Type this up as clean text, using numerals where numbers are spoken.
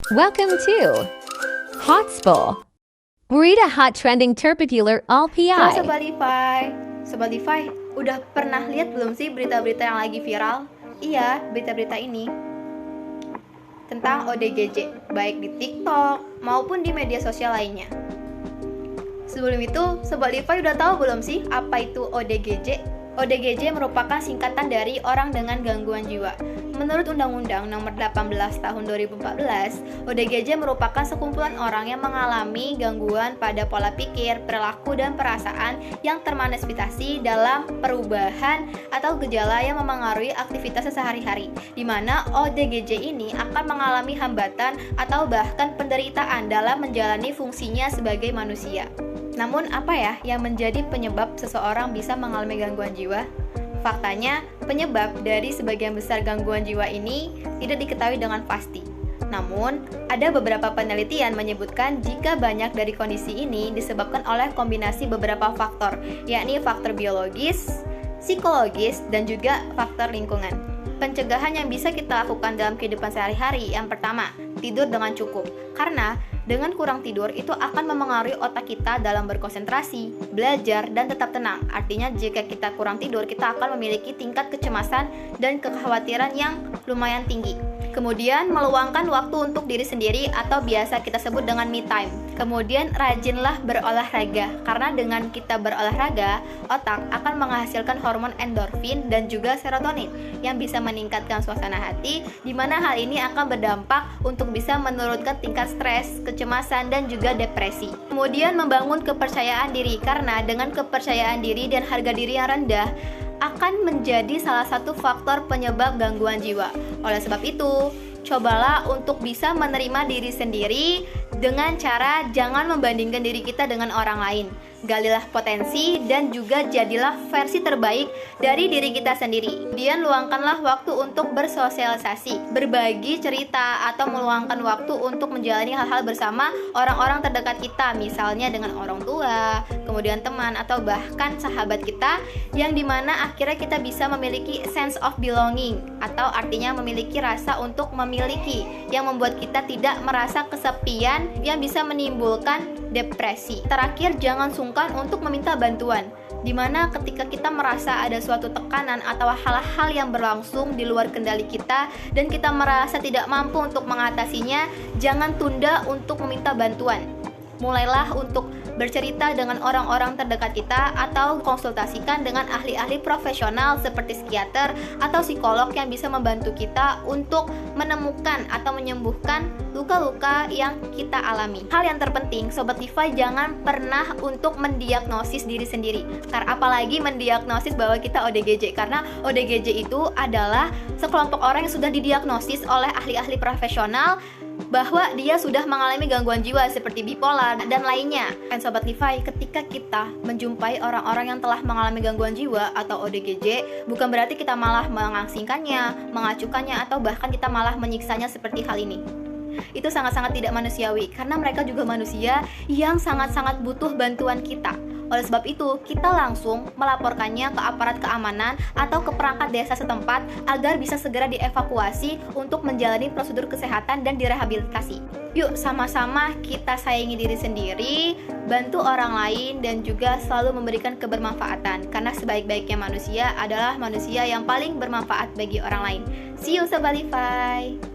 Welcome to Hotspot. Read a hot trending terpopular all Halo PI. Sobat Levi, udah pernah lihat belum sih berita-berita yang lagi viral? Iya, berita-berita ini tentang ODGJ, baik di TikTok maupun di media sosial lainnya. Sebelum itu, Sobat Levi udah tahu belum sih apa itu ODGJ? ODGJ merupakan singkatan dari orang dengan gangguan jiwa. Menurut Undang-Undang Nomor 18 Tahun 2014, ODGJ merupakan sekumpulan orang yang mengalami gangguan pada pola pikir, perilaku, dan perasaan yang termanifestasi dalam perubahan atau gejala yang memengaruhi aktivitas sehari-hari, di mana ODGJ ini akan mengalami hambatan atau bahkan penderitaan dalam menjalani fungsinya sebagai manusia. Namun apa ya yang menjadi penyebab seseorang bisa mengalami gangguan jiwa? Faktanya, penyebab dari sebagian besar gangguan jiwa ini tidak diketahui dengan pasti. Namun, ada beberapa penelitian menyebutkan jika banyak dari kondisi ini disebabkan oleh kombinasi beberapa faktor, yakni faktor biologis, psikologis, dan juga faktor lingkungan. Pencegahan yang bisa kita lakukan dalam kehidupan sehari-hari, yang pertama, tidur dengan cukup. Karena dengan kurang tidur itu akan memengaruhi otak kita dalam berkonsentrasi, belajar, dan tetap tenang. Artinya jika kita kurang tidur, kita akan memiliki tingkat kecemasan dan kekhawatiran yang lumayan tinggi. Kemudian meluangkan waktu untuk diri sendiri atau biasa kita sebut dengan me time. Kemudian rajinlah berolahraga, karena dengan kita berolahraga, otak akan menghasilkan hormon endorfin dan juga serotonin yang bisa meningkatkan suasana hati, di mana hal ini akan berdampak untuk bisa menurunkan tingkat stres, kecemasan, dan juga depresi. Kemudian membangun kepercayaan diri, karena dengan kepercayaan diri dan harga diri yang rendah akan menjadi salah satu faktor penyebab gangguan jiwa. Oleh sebab itu, cobalah untuk bisa menerima diri sendiri dengan cara jangan membandingkan diri kita dengan orang lain. Galilah potensi dan juga jadilah versi terbaik dari diri kita sendiri. Kemudian luangkanlah waktu untuk bersosialisasi, berbagi cerita, atau meluangkan waktu untuk menjalani hal-hal bersama orang-orang terdekat kita, misalnya dengan orang tua, kemudian teman, atau bahkan sahabat kita, yang dimana akhirnya kita bisa memiliki sense of belonging, atau artinya memiliki rasa untuk memiliki, yang membuat kita tidak merasa kesepian yang bisa menimbulkan depresi. Terakhir, jangan sungkan untuk meminta bantuan, dimana ketika kita merasa ada suatu tekanan atau hal-hal yang berlangsung di luar kendali kita dan kita merasa tidak mampu untuk mengatasinya, jangan tunda untuk meminta bantuan. Mulailah untuk bercerita dengan orang-orang terdekat kita atau konsultasikan dengan ahli-ahli profesional seperti psikiater atau psikolog yang bisa membantu kita untuk menemukan atau menyembuhkan luka-luka yang kita alami. Hal yang terpenting, Sobat Levi, jangan pernah untuk mendiagnosis diri sendiri. Karena apalagi mendiagnosis bahwa kita ODGJ, karena ODGJ itu adalah sekelompok orang yang sudah didiagnosis oleh ahli-ahli profesional bahwa dia sudah mengalami gangguan jiwa seperti bipolar dan lainnya. Dan Sobat Levi, ketika kita menjumpai orang-orang yang telah mengalami gangguan jiwa atau ODGJ, bukan berarti kita malah mengasingkannya, mengacukannya, atau bahkan kita malah menyiksanya seperti hal ini. Itu sangat-sangat tidak manusiawi, karena mereka juga manusia yang sangat-sangat butuh bantuan kita. Oleh sebab itu, kita langsung melaporkannya ke aparat keamanan atau ke perangkat desa setempat agar bisa segera dievakuasi untuk menjalani prosedur kesehatan dan direhabilitasi. Yuk sama-sama kita sayangi diri sendiri, bantu orang lain, dan juga selalu memberikan kebermanfaatan, karena sebaik-baiknya manusia adalah manusia yang paling bermanfaat bagi orang lain. See you Sobat Levi!